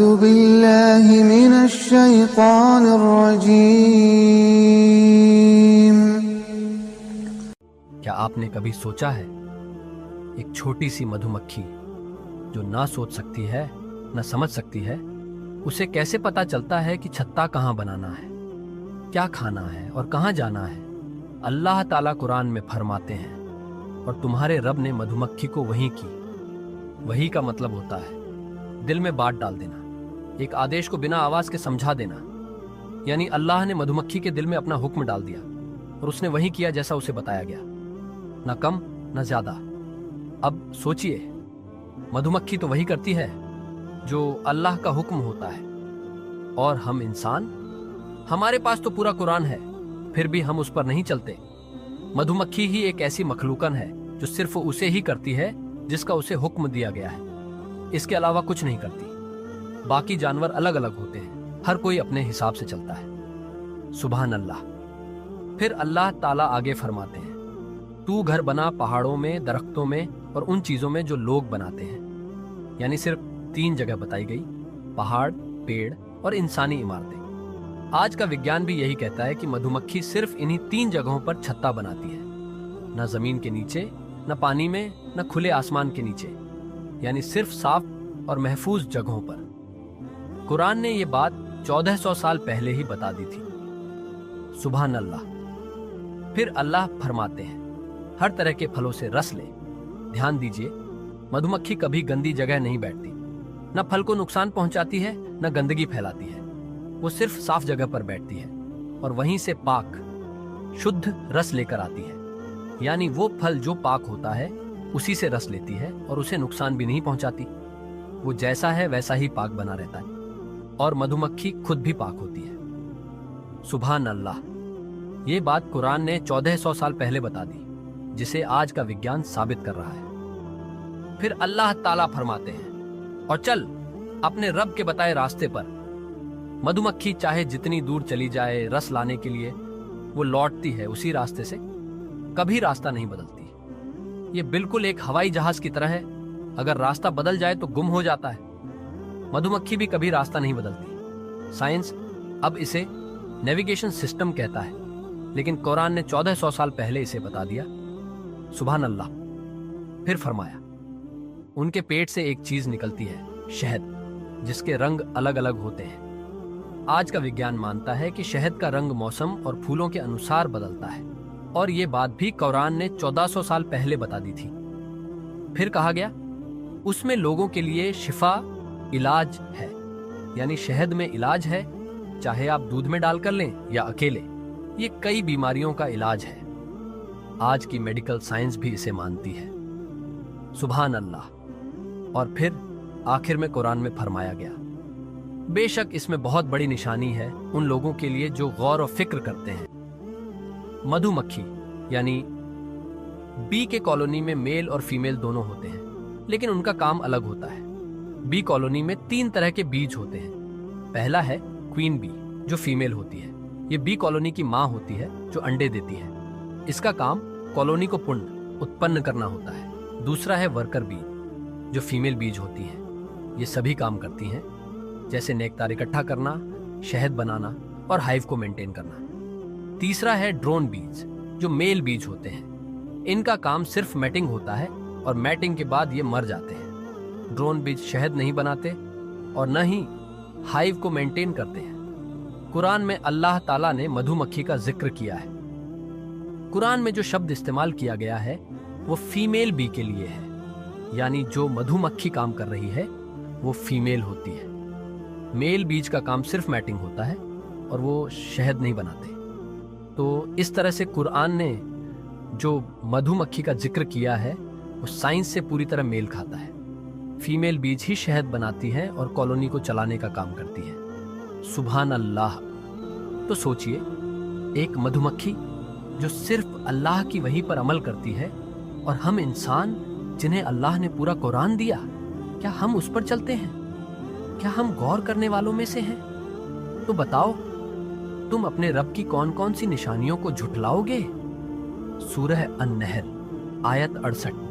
أعوذ بالله من الشيطان الرجيم. کیا آپ نے کبھی سوچا ہے ایک چھوٹی سی مدھومکھی جو نہ سوچ سکتی ہے نہ سمجھ سکتی ہے، اسے کیسے پتا چلتا ہے کہ چھتا کہاں بنانا ہے، کیا کھانا ہے اور کہاں جانا ہے؟ اللہ تعالیٰ قرآن میں فرماتے ہیں اور تمہارے رب نے مدھومکھی کو وحی کی. وحی کا مطلب ہوتا ہے دل میں بات ڈال دینا، ایک آدیش کو بنا آواز کے سمجھا دینا. یعنی اللہ نے مدھومکھی کے دل میں اپنا حکم ڈال دیا اور اس نے وہی کیا جیسا اسے بتایا گیا، نہ کم نہ زیادہ. اب سوچئے، مدھومکھی تو وہی کرتی ہے جو اللہ کا حکم ہوتا ہے، اور ہم انسان، ہمارے پاس تو پورا قرآن ہے، پھر بھی ہم اس پر نہیں چلتے. مدھومکھی ہی ایک ایسی مخلوقن ہے جو صرف اسے ہی کرتی ہے جس کا اسے حکم دیا گیا ہے، اس کے علاوہ کچھ نہیں کرتی. باقی جانور الگ الگ ہوتے ہیں، ہر کوئی اپنے حساب سے چلتا ہے. سبحان اللہ. پھر اللہ تعالیٰ آگے فرماتے ہیں، تو گھر بنا پہاڑوں میں، درختوں میں اور ان چیزوں میں جو لوگ بناتے ہیں. یعنی صرف 3 جگہ بتائی گئی، پہاڑ، پیڑ اور انسانی عمارتیں. آج کا وگیان بھی یہی کہتا ہے کہ مدھومکھی صرف انہی 3 جگہوں پر چھتا بناتی ہے، نہ زمین کے نیچے، نہ پانی میں، نہ کھلے آسمان کے نیچے، یعنی صرف صاف اور محفوظ جگہوں پر. قرآن نے یہ بات 1400 سال پہلے ہی بتا دی تھی. سبحان اللہ. پھر اللہ فرماتے ہیں، ہر طرح کے پھلوں سے رس لے. دھیان دیجئے، مدھومکھی کبھی گندی جگہ نہیں بیٹھتی، نہ پھل کو نقصان پہنچاتی ہے نہ گندگی پھیلاتی ہے. وہ صرف صاف جگہ پر بیٹھتی ہے اور وہیں سے پاک شدھ رس لے کر آتی ہے. یعنی وہ پھل جو پاک ہوتا ہے اسی سے رس لیتی ہے اور اسے نقصان بھی نہیں پہنچاتی. وہ جیسا ہے ویسا ہی پاک بنا رہتا ہے، اور مدھومکھی خود بھی پاک ہوتی ہے. سبحان اللہ. یہ بات قرآن نے 1400 سال پہلے بتا دی، جسے آج کا وگیان ثابت کر رہا ہے. پھر اللہ تعالیٰ فرماتے ہیں، اور چل اپنے رب کے بتائے راستے پر. مدھومکھی چاہے جتنی دور چلی جائے رس لانے کے لیے، وہ لوٹتی ہے اسی راستے سے، کبھی راستہ نہیں بدلتی. یہ بالکل ایک ہوائی جہاز کی طرح ہے، اگر راستہ بدل جائے تو گم ہو جاتا ہے. مدھومکھی بھی کبھی راستہ نہیں بدلتی. سائنس اب اسے نیویگیشن سسٹم کہتا ہے، لیکن قرآن نے 1400 سال پہلے اسے بتا دیا. سبحان اللہ. پھر فرمایا، ان کے پیٹ سے ایک چیز نکلتی ہے، شہد، جس کے رنگ الگ الگ ہوتے ہیں. آج کا وگیان مانتا ہے کہ شہد کا رنگ موسم اور پھولوں کے انوسار بدلتا ہے، اور یہ بات بھی قرآن نے 1400 سال پہلے بتا دی تھی. پھر کہا گیا، اس میں لوگوں کے لیے شفا، علاج ہے. یعنی شہد میں علاج ہے، چاہے آپ دودھ میں ڈال کر لیں یا اکیلے. یہ کئی بیماریوں کا علاج ہے. آج کی میڈیکل سائنس بھی اسے مانتی ہے. سبحان اللہ. اور پھر آخر میں قرآن میں فرمایا گیا، بے شک اس میں بہت بڑی نشانی ہے ان لوگوں کے لیے جو غور و فکر کرتے ہیں. مدھومکھی یعنی بی کے کالونی میں میل اور فیمیل دونوں ہوتے ہیں، لیکن ان کا کام الگ ہوتا ہے. بی کالونی میں 3 طرح کے بیج ہوتے ہیں. پہلا ہے کوئین بی، جو فیمیل ہوتی ہے. یہ بی کالونی کی ماں ہوتی ہے جو انڈے دیتی ہے. اس کا کام کالونی کو پن اتپن کرنا ہوتا ہے. دوسرا ہے ورکر بی، جو فیمیل بیج ہوتی ہیں. یہ سبھی کام کرتی ہیں، جیسے نیکتار اکٹھا کرنا، شہد بنانا اور ہائیو کو مینٹین کرنا. تیسرا ہے ڈرون بیج، جو میل بیج ہوتے ہیں. ان کا کام صرف میٹنگ ہوتا ہے، اور میٹنگ کے بعد یہ مر جاتے ہیں. ڈرون بیج شہد نہیں بناتے اور نہ ہی ہائیو کو مینٹین کرتے ہیں. قرآن میں اللہ تعالیٰ نے مدھومکھی کا ذکر کیا ہے. قرآن میں جو شبد استعمال کیا گیا ہے وہ فیمیل بی کے لیے ہے. یعنی جو مدھومکھی کام کر رہی ہے وہ فیمیل ہوتی ہے. میل بیج کا کام صرف میٹنگ ہوتا ہے اور وہ شہد نہیں بناتے. تو اس طرح سے قرآن نے جو مدھومکھی کا ذکر کیا ہے وہ سائنس سے پوری طرح میل کھاتا ہے. فیمیل بیج ہی شہد بناتی ہے اور کالونی کو چلانے کا کام کرتی ہے. سبحان اللہ. تو سوچئے، ایک مدھومکھی جو صرف اللہ کی وحی پر عمل کرتی ہے، اور ہم انسان جنہیں اللہ نے پورا قرآن دیا، کیا ہم اس پر چلتے ہیں؟ کیا ہم غور کرنے والوں میں سے ہیں؟ تو بتاؤ، تم اپنے رب کی کون کون سی نشانیوں کو جھٹلاؤ گے؟ سورہ النحل آیت 68.